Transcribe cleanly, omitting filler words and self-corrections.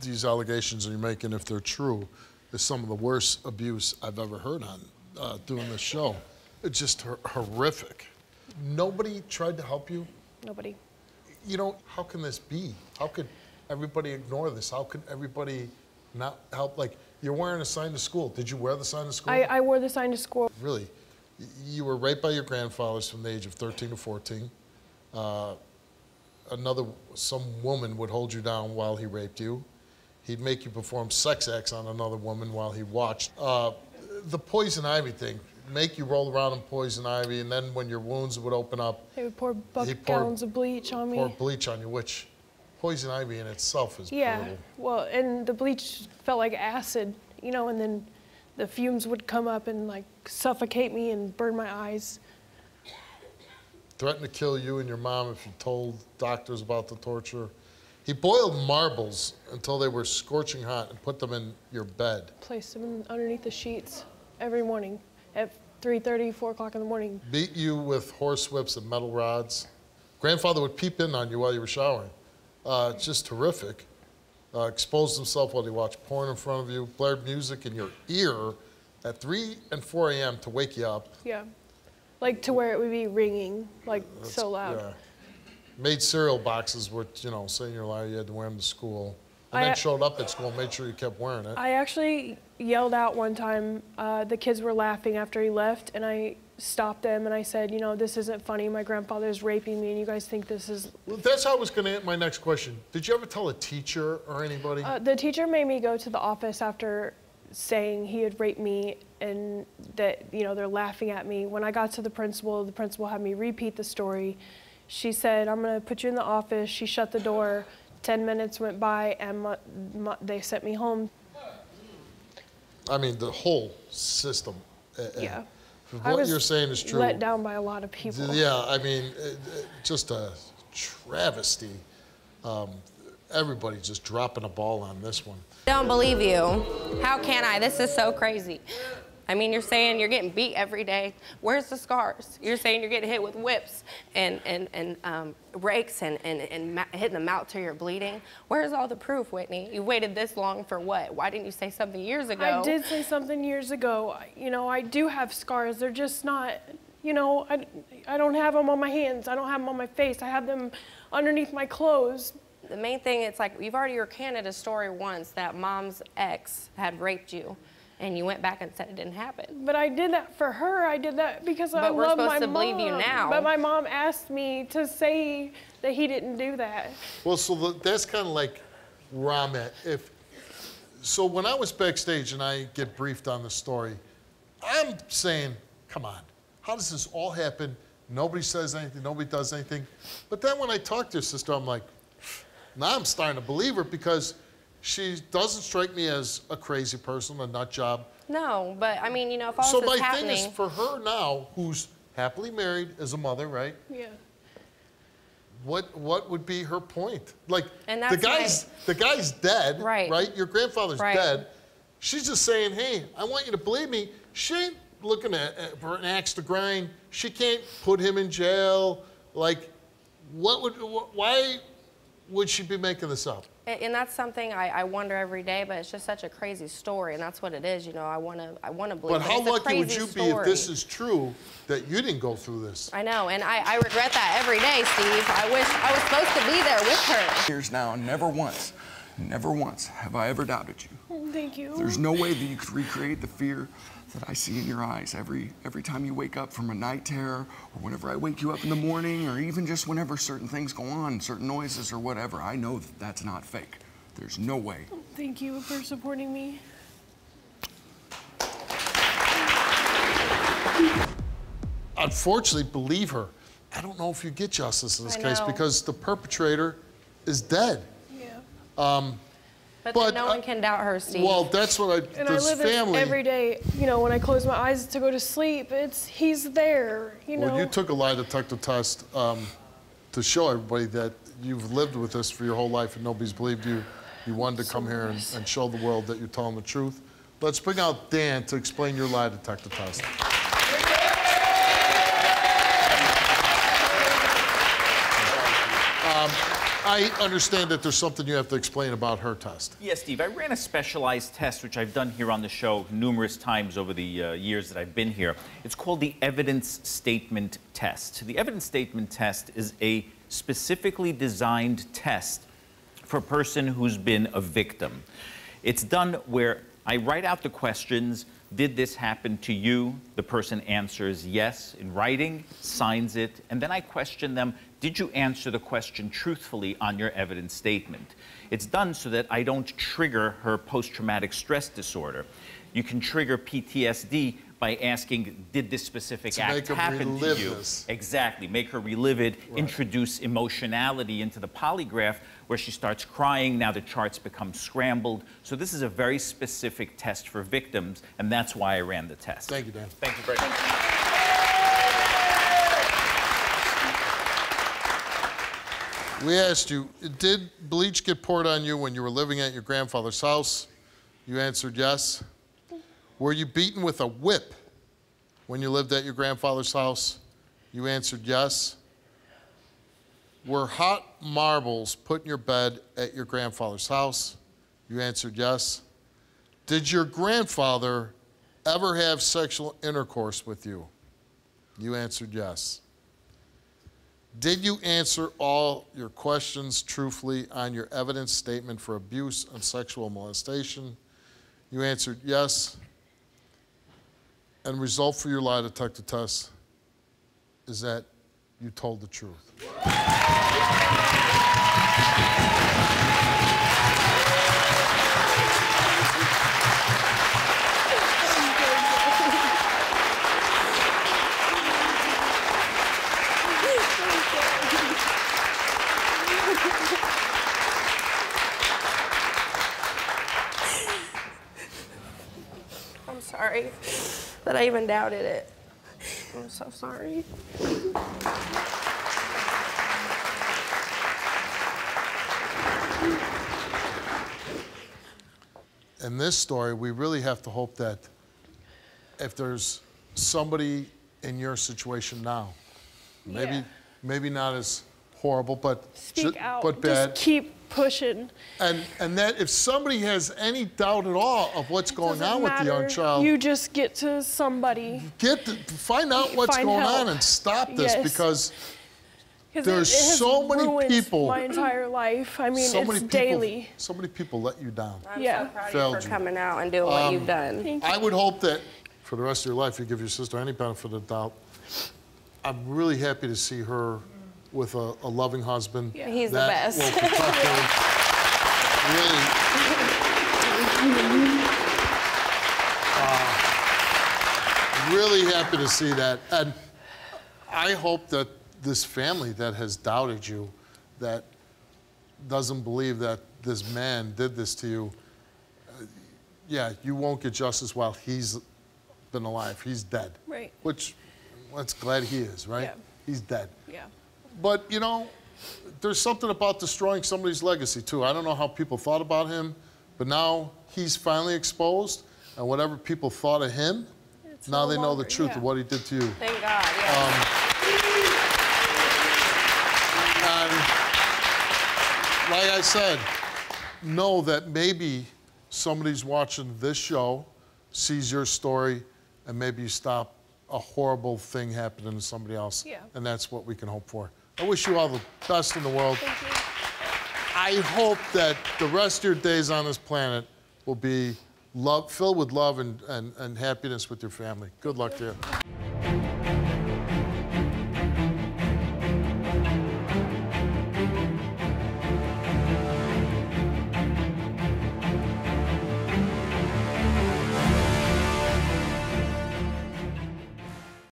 these allegations you're making, if they're true, is some of the worst abuse I've ever heard on doing this show. It's just horrific. Nobody tried to help you? Nobody. You know, how can this be? How could everybody ignore this? How could everybody not help? Like, you're wearing a sign to school. Did you wear the sign to school? I wore the sign to school. Really? You were raped by your grandfathers from the age of 13 to 14. Some woman would hold you down while he raped you. He'd make you perform sex acts on another woman while he watched. The poison ivy thing, make you roll around in poison ivy, and then when your wounds would open up, They would pour gallons of bleach on me. Pour bleach on you, which poison ivy in itself is brutal. Well, and the bleach felt like acid, you know, and then the fumes would come up and like suffocate me and burn my eyes. Threatened to kill you and your mom if you told doctors about the torture. He boiled marbles until they were scorching hot and put them in your bed. Placed them underneath the sheets every morning at 3:30, 4 o'clock in the morning. Beat you with horse whips and metal rods. Grandfather would peep in on you while you were showering. Just horrific. Exposed himself while he watched porn in front of you. Blared music in your ear at 3 and 4 a.m. to wake you up. Yeah. Like to where it would be ringing, like so loud. Yeah. Made cereal boxes with, you know, saying you're lying, you had to wear them to school. And then showed up at school and made sure you kept wearing it. I actually yelled out one time, the kids were laughing after he left, and I stopped them and I said, you know, this isn't funny, my grandfather's raping me and you guys think this is... Well, that's how I was gonna answer my next question. Did you ever tell a teacher or anybody? The teacher made me go to the office after saying he had raped me and that, you know, they're laughing at me. When I got to the principal had me repeat the story. She said, I'm gonna put you in the office. She shut the door. 10 minutes went by and they sent me home. I mean, the whole system. Yeah. What you're saying is true. Let down by a lot of people. Yeah, I mean, just a travesty. Everybody's just dropping a ball on this one. Don't believe you. How can I? This is so crazy. I mean, you're saying you're getting beat every day. Where's the scars? You're saying you're getting hit with whips and rakes and hitting the mouth till you're bleeding. Where's all the proof, Whitney? You waited this long for what? Why didn't you say something years ago? I did say something years ago. You know, I do have scars. They're just not, you know, I don't have them on my hands. I don't have them on my face. I have them underneath my clothes. The main thing, it's like you've already recanted a story once that mom's ex had raped you. And you went back and said it didn't happen. But I did that for her. I did that because I love my mom. But we're supposed to believe you now. But my mom asked me to say that he didn't do that. Well, so that's kind of like where I'm at. So when I was backstage and I get briefed on the story, I'm saying, come on, how does this all happen? Nobody says anything, nobody does anything. But then when I talk to her sister, I'm like, now I'm starting to believe her because she doesn't strike me as a crazy person, a nut job. No, but I mean, you know, if all so this is my happening... thing is for her now, who's happily married as a mother, right? Yeah. What would be her point? Like, and the guy's dead, right? Your grandfather's dead. She's just saying, hey, I want you to believe me. She ain't looking for an axe to grind. She can't put him in jail. Like, why would she be making this up? And that's something I wonder every day, but it's just such a crazy story, and that's what it is. You know, I want to believe. But how lucky would you be if this story. is true that you didn't go through this? I know, and I regret that every day, Steve. I wish I was supposed to be there with her. Years now, never once have I ever doubted you. Thank you. There's no way that you could recreate the fear that I see in your eyes every time you wake up from a night terror, or whenever I wake you up in the morning, or even just whenever certain things go on, certain noises or whatever. I know that that's not fake. There's no way. Thank you for supporting me. Unfortunately, believe her. I don't know if you get justice in this case because the perpetrator is dead. Yeah. But then no one can doubt her, Steve. Well, that's what and I live family. every day. You know, when I close my eyes to go to sleep, he's there. You know. Well, you took a lie detector test to show everybody that you've lived with this for your whole life and nobody's believed you. You wanted to come here and show the world that you're telling the truth. Let's bring out Dan to explain your lie detector test. I understand that there's something you have to explain about her test. Yes, Steve. I ran a specialized test, which I've done here on the show numerous times over the years that I've been here. It's called the Evidence Statement Test. The Evidence Statement Test is a specifically designed test for a person who's been a victim. It's done where I write out the questions. Did this happen to you? The person answers yes in writing, signs it, and then I question them. Did you answer the question truthfully on your evidence statement? It's done so that I don't trigger her post-traumatic stress disorder. You can trigger PTSD by asking, did this specific act happen to you? Exactly, make her relive it, introduce emotionality into the polygraph where she starts crying, now the charts become scrambled. So this is a very specific test for victims, and that's why I ran the test. Thank you, Dan. Thank you very much. We asked you, did bleach get poured on you when you were living at your grandfather's house? You answered yes. Were you beaten with a whip when you lived at your grandfather's house? You answered yes. Were hot marbles put in your bed at your grandfather's house? You answered yes. Did your grandfather ever have sexual intercourse with you? You answered yes. Did you answer all your questions truthfully on your evidence statement for abuse and sexual molestation? You answered yes. And the result for your lie detector test is that you told the truth. I'm sorry that I even doubted it. I'm so sorry. In this story, we really have to hope that if there's somebody in your situation now, maybe not as horrible, but Speak out. but bad. Just keep pushing. And that if somebody has any doubt at all of what's going on with the young child, you just get to somebody. Find out what's going on and stop this, because there's it has so many ruined people. My entire life. I mean, it's daily. So many people let you down. I'm so proud of you for coming out and doing what you've done. Thank you. I would hope that for the rest of your life, you give your sister any benefit of the doubt. I'm really happy to see her with a loving husband. Yeah. He's the best. Will protect her. Really happy to see that. And I hope that this family that has doubted you, that doesn't believe that this man did this to you, you won't get justice while he's been alive. He's dead. Right. Which, let's glad he is, right? Yeah. He's dead. Yeah. But, you know, there's something about destroying somebody's legacy, too. I don't know how people thought about him, but now he's finally exposed, and whatever people thought of him, now they know the truth of what he did to you. Thank God, yeah. And like I said, know that maybe somebody's watching this show, sees your story, and maybe you stop a horrible thing happening to somebody else. Yeah. And that's what we can hope for. I wish you all the best in the world. Thank you. I hope that the rest of your days on this planet will be filled with love and happiness with your family. Good luck to you.